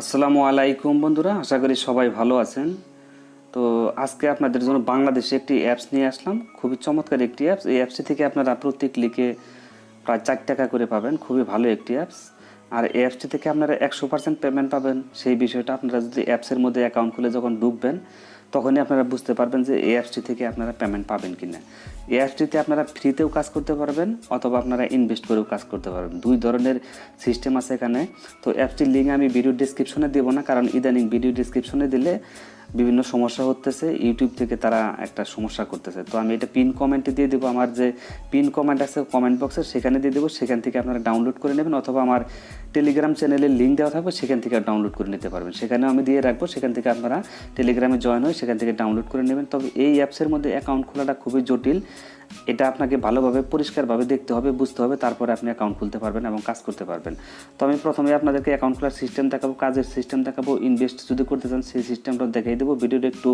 আসসালামু আলাইকুম বন্ধুরা, আশা করি সবাই ভালো আছেন। তো আজকে আপনাদের জন্য বাংলাদেশে একটি অ্যাপস নিয়ে আসলাম, খুবই চমৎকার একটি অ্যাপস। এই অ্যাপসটি থেকে আপনারা প্রতি ক্লিকে প্রায় 4 টাকা করে পাবেন, খুবই ভালো একটি অ্যাপস। আর এই অ্যাপসটি থেকে আপনারা 100% পেমেন্ট পাবেন। সেই বিষয়টা আপনারা যদি অ্যাপসের মধ্যে অ্যাকাউন্ট খুলে যখন ঢুকবেন তখনই আপনারা বুঝতে পারবেন যে এই অ্যাপসটি থেকে আপনারা পেমেন্ট পাবেন কিনা। এই অ্যাপসটিতে আপনারা ফ্রিতেও কাজ করতে পারবেন অথবা আপনারা ইনভেস্ট করেও কাজ করতে পারবেন, দুই ধরনের সিস্টেম আছে এখানে। তো অ্যাপসটির লিঙ্ক আমি ভিডিও ডেসক্রিপশনে দেবো না, কারণ ইদানিং ভিডিও ডেসক্রিপশনে দিলে বিভিন্ন সমস্যা হতেছে, ইউটিউব থেকে তারা একটা সমস্যা করতেছে। তো আমি এটা পিন কমেন্টে দিয়ে দেবো, আমার যে পিন কমেন্ট আছে কমেন্ট বক্সে সেখানে দিয়ে দেবো, সেখান থেকে আপনারা ডাউনলোড করে নেবেন, অথবা আমার টেলিগ্রাম চ্যানেলের লিঙ্ক দেওয়া থাকবে, সেখান থেকে ডাউনলোড করে নিতে পারবেন। সেখানেও আমি দিয়ে রাখবো, সেখান থেকে আপনারা টেলিগ্রামে জয়েন হয়ে সেখান থেকে ডাউনলোড করে নেবেন। তবে এই অ্যাপসের মধ্যে অ্যাকাউন্ট খোলাটা খুবই জটিল, এটা আপনাকে ভালোভাবে পরিষ্কারভাবে দেখতে হবে, বুঝতে হবে, তারপরে আপনি অ্যাকাউন্ট খুলতে পারবেন এবং কাজ করতে পারবেন। তো আমি প্রথমে আপনাদেরকে অ্যাকাউন্ট খোলার সিস্টেম দেখাবো, কাজের সিস্টেম দেখাবো, ইনভেস্ট যদি করতে চান সেই সিস্টেমটা দেখিয়ে দেবো। ভিডিওটা একটু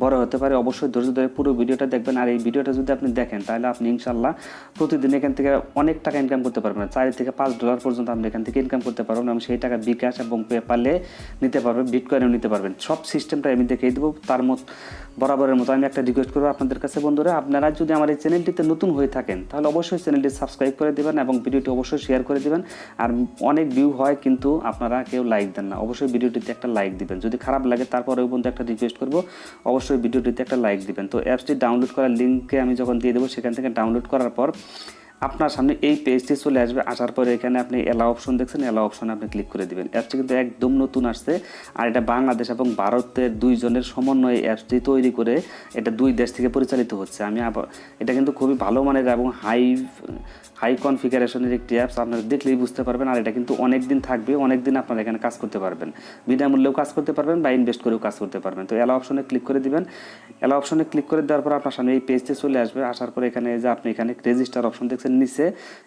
বড় হতে পারে, অবশ্যই ধৈর্য ধরে পুরো ভিডিওটা দেখবেন। আর এই ভিডিওটা যদি আপনি দেখেন তাহলে আপনি ইনশাল্লাহ প্রতিদিন এখান থেকে অনেক টাকা ইনকাম করতে পারবেন, $4 থেকে $5 পর্যন্ত আপনি এখান থেকে ইনকাম করতে পারবেন এবং সেই টাকা বিকাশ এবং পেপালে নিতে পারবেন, বিটকয়েনেও নিতে পারবেন। সব সিস্টেমটা আমি দেখিয়ে দেবো। তার বরাবরের মতো আমি একটা রিকোয়েস্ট করবো আপনাদের কাছে বন্ধুরা, আপনারা যদি আমার এই চ্যানেলটিতে নতুন হয়ে থাকেন তাহলে অবশ্যই চ্যানেলটি সাবস্ক্রাইব করে দেবেন এবং ভিডিওটি অবশ্যই শেয়ার করে দেবেন। আর অনেক ভিউ হয় কিন্তু আপনারা কেউ লাইক দেন না, অবশ্যই ভিডিওটিতে একটা লাইক দিবেন। যদি খারাপ লাগে তারপরেও বন্ধু একটা রিকোয়েস্ট করবো, অবশ্যই ভিডিওটিতে একটা লাইক দিবেন। তো অ্যাপসটি ডাউনলোড করার লিঙ্ককে আমি যখন দিয়ে দেবো, সেখান থেকে ডাউনলোড করার পর আপনার সামনে এই পেজটি চলে আসবে। আসার পরে এখানে আপনি এলাও অপশন দেখছেন, এলাও অপশনে আপনি ক্লিক করে দিবেন। অ্যাপসটি কিন্তু একদম নতুন আসছে, আর এটা বাংলাদেশ এবং ভারতের দুইজনের সমন্বয়ে অ্যাপসটি তৈরি করে এটা দুই দেশ থেকে পরিচালিত হচ্ছে। এটা কিন্তু খুবই ভালো মানের এবং হাই কনফিগারেশনের একটি অ্যাপস, আপনারা দেখলেই বুঝতে পারবেন। আর এটা কিন্তু অনেক দিন থাকবে, অনেক দিন আপনারা এখানে কাজ করতে পারবেন, বিনামূল্যেও কাজ করতে পারবেন বা ইনভেস্ট করেও কাজ করতে পারবেন। তো এলাও অপশনে ক্লিক করে দিবেন। এলাও অপশনে ক্লিক করে দেওয়ার পর আপনার সামনে এই পেজটি চলে আসবে। আসার পর এখানে যে আপনি এখানে রেজিস্টার অপশন দেখছেন নিচে,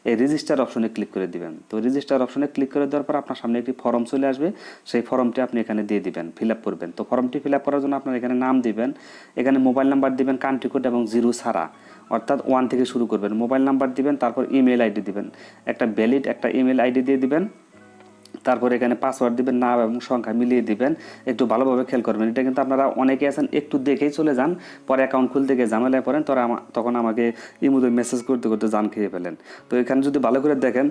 এই রেজিস্টার অপশনে ক্লিক করে দিবেন। তো রেজিস্টার অপশনে ক্লিক করে দেওয়ার পর আপনার সামনে একটি ফর্ম চলে আসবে, সেই ফর্মটি আপনি এখানে দিয়ে দিবেন, ফিল আপ করবেন। তো ফর্মটি ফিল আপ করার জন্য আপনার এখানে নাম দিবেন, এখানে মোবাইল নাম্বার দিবেন, কান্ট্রি কোড এবং 0 ছাড়া, অর্থাৎ 1 থেকে শুরু করবেন। মোবাইল নাম্বার দিবেন, তারপর ইমেল আইডি দিবেন, একটা ভ্যালিড একটা ইমেল আইডি দিয়ে দিবেন। তারপর এখানে পাসওয়ার্ড দিবেন, নাম এবং সংখ্যা মিলিয়ে দিবেন। একটু ভালোভাবে খেয়াল করবেন, এটা কিন্তু আপনারা অনেকে আছেন একটু দেখেই চলে যান, পরে অ্যাকাউন্ট খুলতে গিয়ে ঝামেলায় পড়েন, তখন আমাকে ইমোতে মেসেজ করতে করতে জান খেয়ে ফেলেন। তো এখানে যদি ভালো করে দেখেন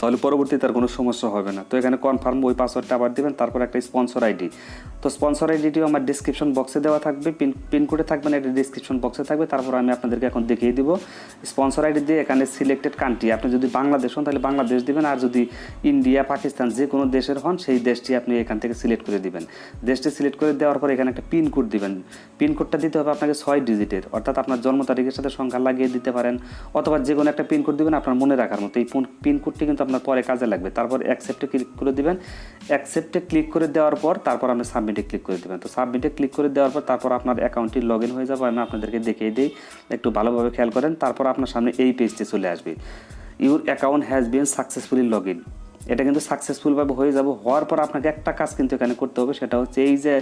তাহলে পরবর্তীতে আর কোনো সমস্যা হবে না। তো এখানে কনফার্ম ওই পাসওয়ার্ডটা আবার দিবেন, তারপর একটা স্পন্সর আইডি। তো স্পন্সর আইডিটিও আমার ডিসক্রিপশন বক্সে দেওয়া থাকবে, পিন কোডে থাকবে না, এটা ডিসক্রিপশন বক্সে থাকবে। তারপর আমি আপনাদেরকে এখন দেখিয়ে দিব স্পন্সর আইডি দিয়ে এখানে সিলেক্টেড কান্ট্রি, আপনি যদি বাংলাদেশ হন তাহলে বাংলাদেশ দিবেন, আর যদি ইন্ডিয়া পাকিস্তান যে কোনো দেশের হন সেই দেশটি আপনি এখান থেকে সিলেক্ট করে দিবেন। দেশটি সিলেক্ট করে দেওয়ার পর এখানে একটা পিন কোড দিবেন। পিন কোডটা দিতে হবে আপনাকে 6 ডিজিটের, অর্থাৎ আপনার জন্ম তারিখের সাথে সংখ্যা লাগিয়ে দিতে পারেন, অথবা যে কোনো একটা পিন কোড দিবেন আপনার মনে রাখার মতো। এই পিন কোডটি কিন্তু আপনার পরে কাজে লাগবে। তারপর অ্যাকসেপ্টে ক্লিক করে দিবেন। অ্যাকসেপ্টে ক্লিক করে দেওয়ার পর তারপর আপনি সাবমিটে ক্লিক করে দেবেন। তো সাবমিটে ক্লিক করে দেওয়ার পর তারপর আপনার অ্যাকাউন্টটি লগ ইন হয়ে যাবে। আমি আপনাদেরকে দেখিয়ে দিই, একটু ভালোভাবে খেয়াল করেন। তারপর আপনার সামনে এই পেজটি চলে আসবে, your account has been successfully log in. এটা কিন্তু সাকসেসফুলভাবে হয়ে যাব। হওয়ার পর আপনাকে একটা কাজ কিন্তু এখানে করতে হবে, সেটা হচ্ছে এই যে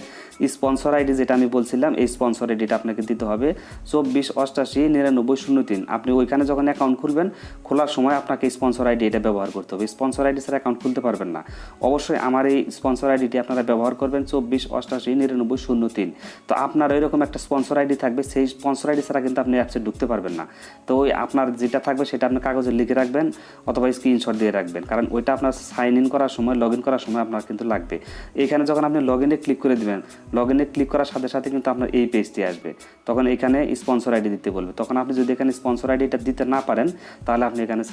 স্পন্সর আইডি যেটা আমি বলছিলাম, এই স্পন্সর আইডিটা আপনাকে দিতে হবে 24889903। আপনি ওইখানে যখন অ্যাকাউন্ট খুলবেন, খোলার সময় আপনাকে স্পন্সর আইডি এটা ব্যবহার করতে হবে। স্পন্সর আইডি ছাড়া অ্যাকাউন্ট খুলতে পারবেন না। অবশ্যই আমার এই স্পন্সর আইডিটি আপনারা ব্যবহার করবেন 24889903। তো আপনার এরকম একটা স্পন্সর আইডি থাকবে, সেই স্পন্সর আইডি ছাড়া কিন্তু আপনি অ্যাপসে ঢুকতে পারবেন না। তো ওই আপনার যেটা থাকবে সেটা আপনি কাগজে লিখে রাখবেন অথবা স্ক্রিনশট দিয়ে রাখবেন, কারণ ওইটা আপনার সাইন ইন করার সময়, লগ ইন করার সময় আপনার কিন্তু লাগবে। এখানে যখন আপনি লগ ইনে ক্লিক করে দেবেন, লগ ইনে ক্লিক করার সাথে সাথে কিন্তু আপনার এই পেজটি আসবে। তখন এখানে স্পন্সর আইডি দিতে বলবে। তখন আপনি যদি এখানে স্পন্সর আইডিটা দিতে না পারেন তাহলে আপনি এখানে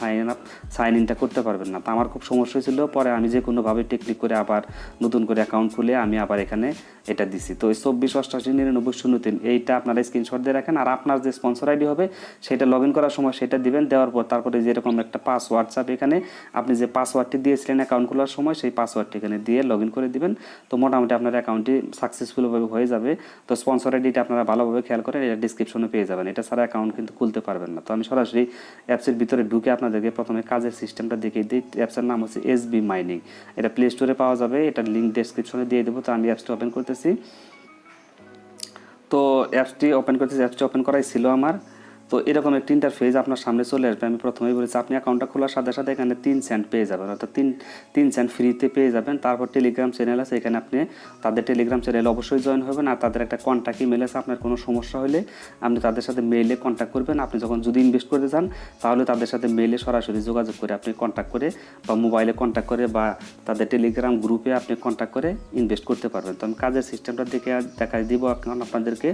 সাইন ইনটা করতে পারবেন না। তো আমার খুব সমস্যা ছিল, পরে আমি যে কোনোভাবে টেকনিক করে আবার নতুন করে অ্যাকাউন্ট খুলে আমি আবার এখানে এটা দিছি। তো এই 24889903 এইটা আপনারা স্ক্রিনশট দিয়ে রাখেন। আর আপনার যে স্পন্সর আইডি হবে সেটা লগ ইন করার সময় সেটা দিবেন। দেওয়ার পর তারপরে যেরকম একটা পাসওয়ার্ড চাপ, এখানে আপনি যে পাসওয়ার্ডটি দিয়েছিলেন অ্যাকাউন্ট খোলার সময় সেই পাসওয়ার্ডটি এখানে দিয়ে লগ ইন করে দিবেন। তো মোটামুটি আপনার অ্যাকাউন্টটি সাকসেসফুলভাবে হয়ে যাবে। তো স্পন্সর আইডিটা আপনারা ভালোভাবে খেয়াল করেন, এটা ডিসক্রিপশনে পেয়ে যাবেন। এটা ছাড়া অ্যাকাউন্ট কিন্তু খুলতে পারবেন না। তো আমি সরাসরি অ্যাপসের ভিতরে ঢুকে আপনাদেরকে প্রথমে কাজের সিস্টেমটা দেখিয়ে দিই। অ্যাপসের নাম হচ্ছে SB মাইনিং, এটা প্লে স্টোরে পাওয়া যাবে, এটা লিঙ্ক ডেসক্রিপশনে দিয়ে দেবো। তো আমি অ্যাপসটা ওপেন করতেছি। তো অ্যাপসটি ওপেন করাই ছিল আমার। তো এরকম একটা ইন্টারফেস আপনার সামনে চলে আসবে। আমি প্রথমেই বলেছি আপনি অ্যাকাউন্টটা খোলার সাথে সাথে এখানে 3 সেন্ট পেয়ে যাবেন, অর্থাৎ তিন সেন্ট ফ্রিতে পেয়ে যাবেন। তারপর টেলিগ্রাম চ্যানেল আছে, এখানে আপনি তাদের টেলিগ্রাম চ্যানেলে অবশ্যই জয়েন হবেন। আর তাদের একটা কন্ট্যাক্ট ইমেল আছে, আপনার কোনো সমস্যা হলে আপনি তাদের সাথে মেইলে কন্ট্যাক্ট করবেন। আপনি যখন যদি ইনভেস্ট করতে চান তাহলে তাদের সাথে মেইলে সরাসরি যোগাযোগ করে আপনি কন্ট্যাক্ট করে বা মোবাইলে কন্ট্যাক্ট করে বা তাদের টেলিগ্রাম গ্রুপে আপনি কন্ট্যাক্ট করে ইনভেস্ট করতে পারবেন। তো আমি কাজের সিস্টেমটা দেখাই দিব এখন আপনাদেরকে।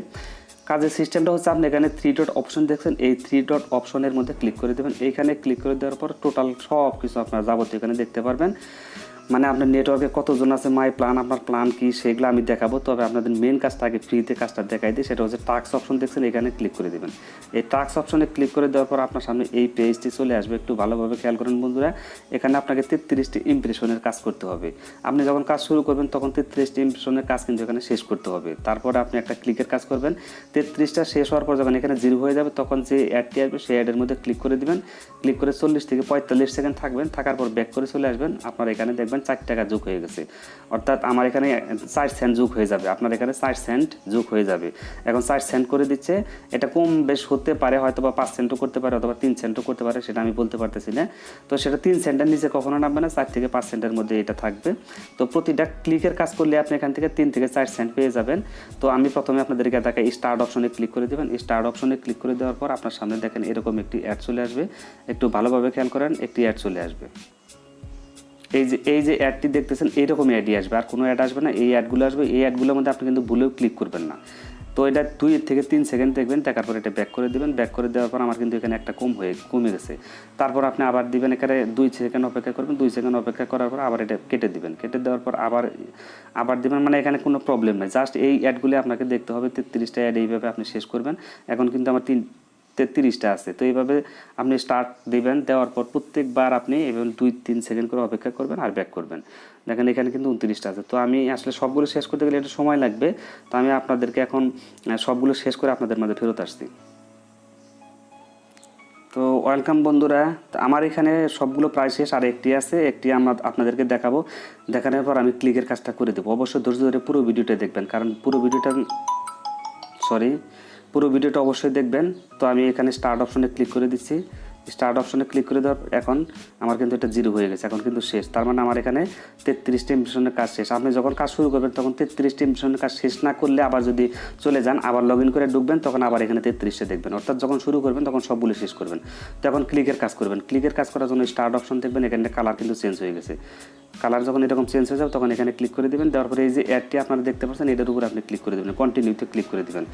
কাজের সিস্টেমটা হচ্ছে আপনি এখানে 3 ডট অপশন দেখছেন, এই 3 ডট অপশনের মধ্যে ক্লিক করে দেবেন। এইখানে ক্লিক করে দেওয়ার পর টোটাল সব কিছু আপনার যাবতীয় এখানে দেখতে পারবেন। মানে আপনার নেটওয়ার্কে কতজন আছে, মাই প্ল্যান, আপনার প্ল্যান কি, সেগুলো আমি দেখাবো। তবে আপনাদের মেন কাজটা আগে ফ্রিতে কাজটা দেখাই দিই, সেটা হচ্ছে টাস্ক অপশন দেখছেন, এখানে ক্লিক করে দেবেন। এই টাস্ক অপশনে ক্লিক করে দেওয়ার পর আপনার সামনে এই পেজটি চলে আসবে। একটু ভালোভাবে খেয়াল করেন বন্ধুরা, এখানে আপনাকে 33টি ইমপ্রেশনের কাজ করতে হবে। আপনি যখন কাজ শুরু করবেন তখন 33টি ইমপ্রেশনের কাজ কিন্তু এখানে শেষ করতে হবে। তারপরে আপনি একটা ক্লিকের কাজ করবেন। 33টা শেষ হওয়ার পর যখন এখানে 0 হয়ে যাবে তখন যে অ্যাডটি আসবে সেই অ্যাডের মধ্যে ক্লিক করে দিবেন। ক্লিক করে 40 থেকে 45 সেকেন্ড থাকবেন, থাকার পর ব্যাক করে চলে আসবেন। আপনার এখানে দেখবেন 4 টাকা যোগ হয়ে গেছে, অর্থাৎ আমার এখানে 4 সেন্ট যোগ হয়ে যাবে, আপনার এখানে 4 সেন্ট যোগ হয়ে যাবে। এখন 4 সেন্ট করে দিচ্ছে, এটা কম বেশ হতে পারে, হয়তো বা 5 সেন্টও করতে পারে অথবা 3 সেন্টও করতে পারে, সেটা আমি বলতে পারতেছি না। তো সেটা 3 সেন্টের নিচে কখনো নামবে না, 4 থেকে 5 সেন্টের মধ্যে এটা থাকবে। তো প্রতিটা ক্লিকের কাজ করলে আপনি এখান থেকে 3 থেকে 4 সেন্ট পেয়ে যাবেন। তো আমি প্রথমে আপনাদেরকে দেখাই, স্টার্ট অপশনে ক্লিক করে দেবেন। স্টার্ট অপশনে ক্লিক করে দেওয়ার পর আপনার সামনে দেখেন এরকম একটি অ্যাড চলে আসবে। একটু ভালোভাবে খেয়াল করেন, একটি অ্যাড চলে আসবে। এই যে অ্যাডটি দেখতেছেন এইরকম অ্যাডই আসবে, আর কোনো অ্যাড আসবে না, এই অ্যাডগুলো আসবে। এই অ্যাডগুলোর মধ্যে আপনি কিন্তু ভুলেও ক্লিক করবেন না। তো এটা 2 থেকে 3 সেকেন্ড দেখবেন, দেখার পর এটা ব্যাক করে দেবেন। ব্যাক করে দেওয়ার পর আমার কিন্তু এখানে একটা কমে গেছে। তারপর আপনি আবার দিবেন, এখানে 2 সেকেন্ড অপেক্ষা করবেন। 2 সেকেন্ড অপেক্ষা করার পর আবার এটা কেটে দিবেন। কেটে দেওয়ার পর আবার দিবেন, মানে এখানে কোনো প্রবলেম নেই। জাস্ট এই অ্যাডগুলি আপনাকে দেখতে হবে। 33টা অ্যাড এইভাবে আপনি শেষ করবেন। এখন কিন্তু আমার 33টা আছে। তো এইভাবে আপনি স্টার্ট দিবেন, দেওয়ার পর প্রত্যেকবার আপনি এভাবে 2-3 সেকেন্ড করে অপেক্ষা করবেন আর ব্যাক করবেন। দেখেন এখানে কিন্তু 29টা আছে। তো আমি আসলে সবগুলো শেষ করতে গেলে একটু সময় লাগবে, তো আমি আপনাদেরকে এখন সবগুলো শেষ করে আপনাদের মাঝে ফেরত আসছি। তো ওয়েলকাম বন্ধুরা, আমার এখানে সবগুলো প্রায় শেষ, আর একটি আছে, একটি আমরা আপনাদেরকে দেখাবো। দেখানোর পর আমি ক্লিকের কাজটা করে দেবো। অবশ্যই ধৈর্য ধরে পুরো ভিডিওটা দেখবেন, কারণ পুরো ভিডিওটা অবশ্যই দেখবেন। তো আমি এখানে স্টার্ট অপশনে ক্লিক করে দিচ্ছি। স্টার্ট অপশনে ক্লিক করে দেওয়ার এখন আমার কিন্তু এটা 0 হয়ে গেছে, এখন কিন্তু শেষ। তার মানে আমার এখানে 33টি ইমপ্রেশনের কাজ শেষ। আপনি যখন কাজ শুরু করবেন তখন 33টি ইমপ্রেশনের কাজ শেষ না করলে আবার যদি চলে যান, আবার লগ ইন করে ঢুকবেন, তখন আবার এখানে 33টা দেখবেন। অর্থাৎ যখন শুরু করবেন তখন সবগুলো শেষ করবেন। তো এখন ক্লিকের কাজ করবেন। ক্লিকের কাজ করার জন্য স্টার্ট অপশন দেখবেন, এখানে কালার কিন্তু চেঞ্জ হয়ে গেছে। কালার যখন এরকম চেঞ্জ হয়ে যাবে তখন এখানে ক্লিক করে দেবেন। দেওয়ার পরে এই যে অ্যাডটি আপনারা দেখতে পাচ্ছেন, এটার উপরে আপনি ক্লিক করে দেবেন, কন্টিনিউতে ক্লিক করে দেবেন।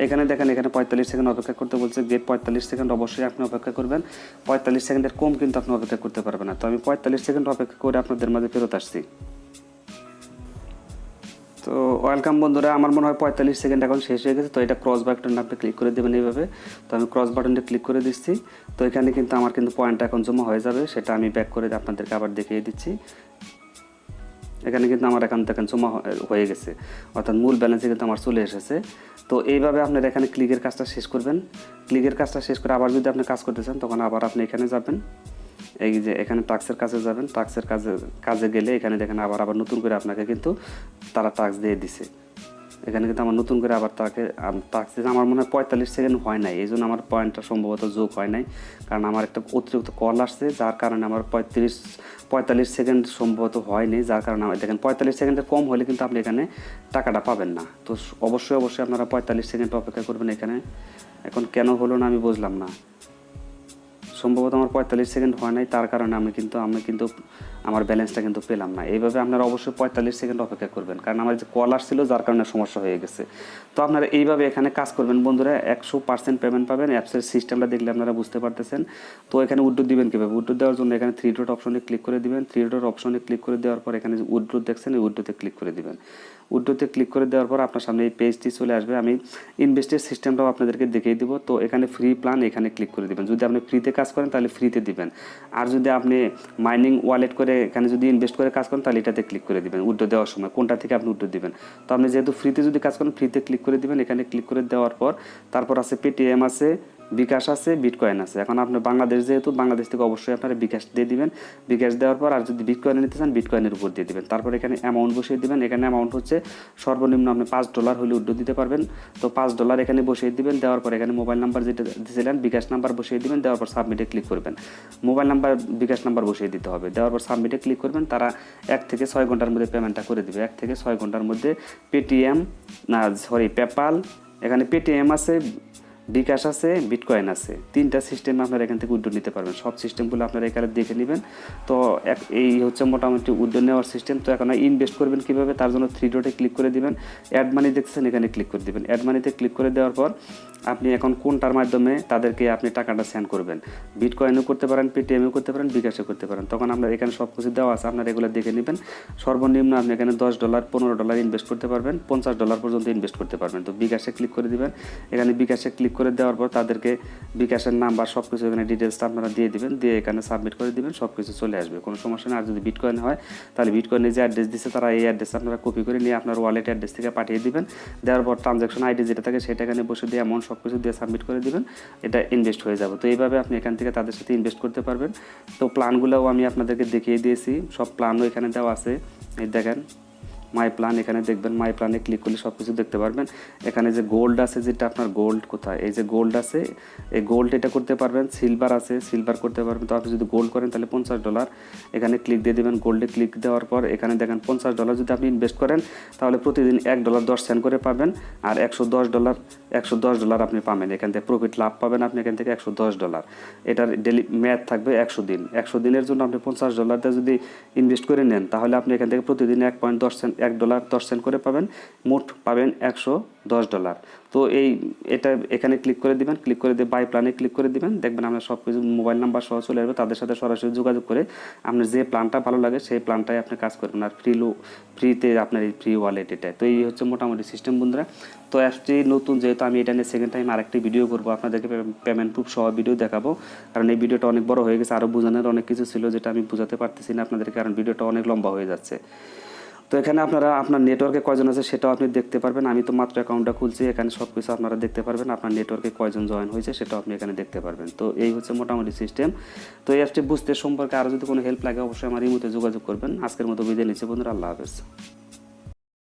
এখানে দেখেন এখানে 45 সেকেন্ড অপেক্ষা করতে বলছে। গেট 45 সেকেন্ড অবশ্যই আপনি অপেক্ষা করবেন। 45 সেকেন্ডের কম কিন্তু আপনি অপেক্ষা করতে পারবেন না। তো আমি 45 সেকেন্ড অপেক্ষা করে আপনাদের মাঝে ফেরত আসছি। তো ওয়েলকাম বন্ধুরা, আমার মনে হয় 45 সেকেন্ড এখন শেষ হয়ে গেছে। তো এটা ক্রস বাটনে আপনি ক্লিক করে দেবেন এইভাবে। তো আমি ক্রস বাটনটা ক্লিক করে দিচ্ছি। তো এখানে কিন্তু আমার কিন্তু পয়েন্টটা এখন জমা হয়ে যাবে, সেটা আমি ব্যাক করে আপনাদেরকে আবার দেখিয়ে দিচ্ছি। এখানে কিন্তু আমার এখন দেখেন জমা হয়ে গেছে, অর্থাৎ মূল ব্যালেন্সে কিন্তু আমার চলে এসেছে। তো এইভাবে আপনারা এখানে ক্লিকের কাজটা শেষ করবেন। ক্লিকের কাজটা শেষ করে আবার যদি আপনি কাজ করতে চান তখন আবার আপনি এখানে যাবেন, এই যে এখানে টাস্কের কাজে যাবেন। টাস্কের কাজে গেলে এখানে দেখেন আবার নতুন করে আপনাকে কিন্তু তারা টাস্ক দিয়ে দিছে। এখানে কিন্তু আমার নতুন করে আবার টাস্ক দিয়েছে। আমার মনে হয় 45 সেকেন্ড হয় নাই, এই জন্য আমার পয়েন্টটা সম্ভবত যোগ হয় নাই, কারণ আমার একটা অতিরিক্ত কল আসছে, যার কারণে আমার 45 সেকেন্ড সম্ভবত হয়নি, যার কারণে আমার দেখেন 45 সেকেন্ডের কম হলে কিন্তু আপনি এখানে টাকাটা পাবেন না। তো অবশ্যই আপনারা 45 সেকেন্ড অপেক্ষা করবেন এখানে। এখন কেন হলো না আমি বুঝলাম না, সম্ভবত আমার 45 সেকেন্ড হয় নাই, তার কারণে আমি কিন্তু আমার ব্যালেন্সটা কিন্তু পেলাম না। এইভাবে আপনারা অবশ্যই 45 সেকেন্ড অপেক্ষা করবেন, কারণ আমার যে কল আসছিল যার কারণে সমস্যা হয়ে গেছে। তো আপনারা এইভাবে এখানে কাজ করবেন বন্ধুরা, 100% পেমেন্ট পাবেন। অ্যাপসের সিস্টেমটা দেখলে আপনারা বুঝতে পারতেছেন। তো এখানে উইথড্র দিবেন কীভাবে, উইথড্র দেওয়ার জন্য এখানে 3 ডট অপশনে ক্লিক করে দিবেন। 3 ডট অপশনে ক্লিক করে দেওয়ার পর এখানে যে উইথড্র দেখছেন, এই উইথড্রতে ক্লিক করে দিবেন। উইথড্রতে ক্লিক করে দেওয়ার পর আপনার সামনে এই পেজটি চলে আসবে। আমি ইনভেস্টের সিস্টেমটাও আপনাদেরকে দেখিয়ে দিব। তো এখানে ফ্রি প্ল্যান, এখানে ক্লিক করে দিবেন। যদি আপনি ফ্রিতে কাজ করেন তাহলে ফ্রিতে দিবেন, আর যদি আপনি মাইনিং ওয়ালেট করে এখানে যদি ইনভেস্ট করে কাজ করেন তাহলে এটাতে ক্লিক করে দিবেন উইথড্র দেওয়ার সময়, কোনটা থেকে আপনি উইথড্র দিবেন। তো আপনি যেহেতু ফ্রিতে যদি কাজ করেন ফ্রিতে ক্লিক করে দিবেন। এখানে ক্লিক করে দেওয়ার পর তারপর আছে পেটিএম আছে, বিকাশ আছে, বিটকয়েন আছে। এখন আপনি বাংলাদেশ যেহেতু, বাংলাদেশ থেকে অবশ্যই আপনারা বিকাশ দিয়ে দিবেন। বিকাশ দেওয়ার পর আর যদি বিটকয়েনে নিতে চান বিটকয়েনের উপর দিয়ে দিবেন। তারপর এখানে অ্যামাউন্ট বসিয়ে দিবেন। এখানে অ্যামাউন্ট হচ্ছে সর্বনিম্ন আপনি $5 হলে উইথড্র দিতে পারবেন। তো $5 এখানে বসিয়ে দিবেন। দেওয়ার পর এখানে মোবাইল নাম্বার যেটা দিয়েছিলেন বিকাশ নাম্বার বসিয়ে দিবেন। দেওয়ার পর সাবমিটে ক্লিক করবেন। মোবাইল নাম্বার বিকাশ নাম্বার বসিয়ে দিতে হবে। দেওয়ার পর সাবমিটে ক্লিক করবেন। তারা 1 থেকে 6 ঘন্টার মধ্যে পেমেন্টটা করে দিবে। 1 থেকে 6 ঘন্টার মধ্যে পেটিএম পেপ্যাল, এখানে পেটিএম আছে, বিকাশ আছে, বিটকয়েন আছে। 3টা সিস্টেমে আপনারা এখান থেকে উইথড্র নিতে পারবেন। সব সিস্টেমগুলো আপনারা এখানে দেখে নেবেন। তো এই হচ্ছে মোটামুটি উইথড্র নেওয়ার সিস্টেম। তো এখন ইনভেস্ট করবেন কীভাবে, তার জন্য 3 ডটে ক্লিক করে দিবেন। অ্যাড মানি দেখছেন, এখানে ক্লিক করে দিবেন। অ্যাড মানিতে ক্লিক করে দেওয়ার পর আপনি এখন কোনটার মাধ্যমে তাদেরকে আপনি টাকাটা সেন্ড করবেন। বিটকয়েনও করতে পারেন, পেটিএমও করতে পারেন, বিকাশও করতে পারেন। তখন আপনার এখানে সব কিছু দেওয়া আছে, আপনারা এগুলো দেখে নেবেন। সর্বনিম্ন আপনি এখানে $10, $15 ইনভেস্ট করতে পারবেন, $50 পর্যন্ত ইনভেস্ট করতে পারবেন। তো বিকাশে ক্লিক করে দিবেন। এখানে বিকাশে ক্লিক করে দেওয়ার পর তাদেরকে বিকাশের নাম্বার সব কিছু এখানে ডিটেলসটা আপনারা দিয়ে দিবেন। দিয়ে এখানে সাবমিট করে দিবেন, সব কিছু চলে আসবে, কোনো সমস্যা নেই। আর যদি বিটকয়েন হয় তাহলে বিটকয়েনে যে অ্যাড্রেস দিচ্ছে তারা এই অ্যাড্রেস আপনারা কপি করে নিয়ে আপনার ওয়ালেট অ্যাড্রেস থেকে পাঠিয়ে দিবেন। দেওয়ার পর ট্রানজ্যাকশন আইডি যেটা থাকে সেটা এখানে বসে দিয়ে অ্যামাউন্ট সব কিছু দিয়ে সাবমিট করে দিবেন। এটা ইনভেস্ট হয়ে যাবে। তো এইভাবে আপনি এখান থেকে তাদের সাথে ইনভেস্ট করতে পারবেন। তো প্ল্যানগুলোও আমি আপনাদেরকে দেখিয়ে দিয়েছি, সব প্ল্যানও এখানে দেওয়া আছে। এই দেখেন মাই প্ল্যান, এখানে দেখবেন মাই প্ল্যানে ক্লিক করলে সব কিছু দেখতে পারবেন। এখানে যে গোল্ড আছে, যেটা আপনার গোল্ড কোথায়, এই যে গোল্ড আছে, এই গোল্ড এটা করতে পারবেন। সিলভার আছে, সিলভার করতে পারবেন। তো আপনি যদি গোল্ড করেন তাহলে $50, এখানে ক্লিক দিয়ে দেবেন। গোল্ডে ক্লিক দেওয়ার পর এখানে দেখেন $50 যদি আপনি ইনভেস্ট করেন তাহলে প্রতিদিন $1.10 করে পাবেন। আর $110 আপনি পাবেন এখান থেকে, প্রফিট লাভ পাবেন আপনি এখান থেকে $110। এটার ডেলি মেয়াদ থাকবে 100 দিন। 100 দিনের জন্য আপনি $50 দিয়ে যদি ইনভেস্ট করে নেন তাহলে আপনি এখান থেকে প্রতিদিন $1.10 করে পাবেন, মোট পাবেন $110। তো এটা এখানে ক্লিক করে দিবেন। ক্লিক করে দিয়ে বাই প্ল্যানে ক্লিক করে দিবেন। দেখবেন আপনার সব কিছু মোবাইল নাম্বার সহ চলে আসবে। তাদের সাথে সরাসরি যোগাযোগ করে আপনার যে প্ল্যানটা ভালো লাগে সেই প্ল্যানটাই আপনি কাজ করবেন। আর ফ্রিতে আপনার এই ফ্রি ওয়ালেট এটা। তো এই হচ্ছে মোটামুটি সিস্টেম বন্ধুরা। তো অ্যাপসটি নতুন যেহেতু, আমি এটা নিয়ে সেকেন্ড টাইম আরেকটি ভিডিও করবো, আপনাদেরকে পেমেন্ট প্রুফ সহ ভিডিও দেখাবো। কারণ এই ভিডিওটা অনেক বড় হয়ে গেছে, আরও বোঝানোর অনেক কিছু ছিল যেটা আমি বোঝাতে পারতেছি না আপনাদেরকে, কারণ ভিডিওটা অনেক লম্বা হয়ে যাচ্ছে। তো এখানে আপনারা আপনার নেটওয়ার্কে কয়জন আছে সেটাও আপনি দেখতে পারবেন। আমি তো মাত্র অ্যাকাউন্টটা খুলছি, এখানে সব কিছু আপনারা দেখতে পারবেন। আপনার নেটওয়ার্কে কয়জন জয়েন হয়েছে সেটাও আপনি এখানে দেখতে পারবেন। তো এই হচ্ছে মোটামুটি সিস্টেম। তো এই অ্যাপটি বুঝতে সম্পর্কে আরও যদি কোনো হেল্প লাগে অবশ্যই আমার ইমোতে যোগাযোগ করবেন। আজকের মতো বিদায় নিচ্ছি বন্ধুরা, আল্লাহ হাফেজ।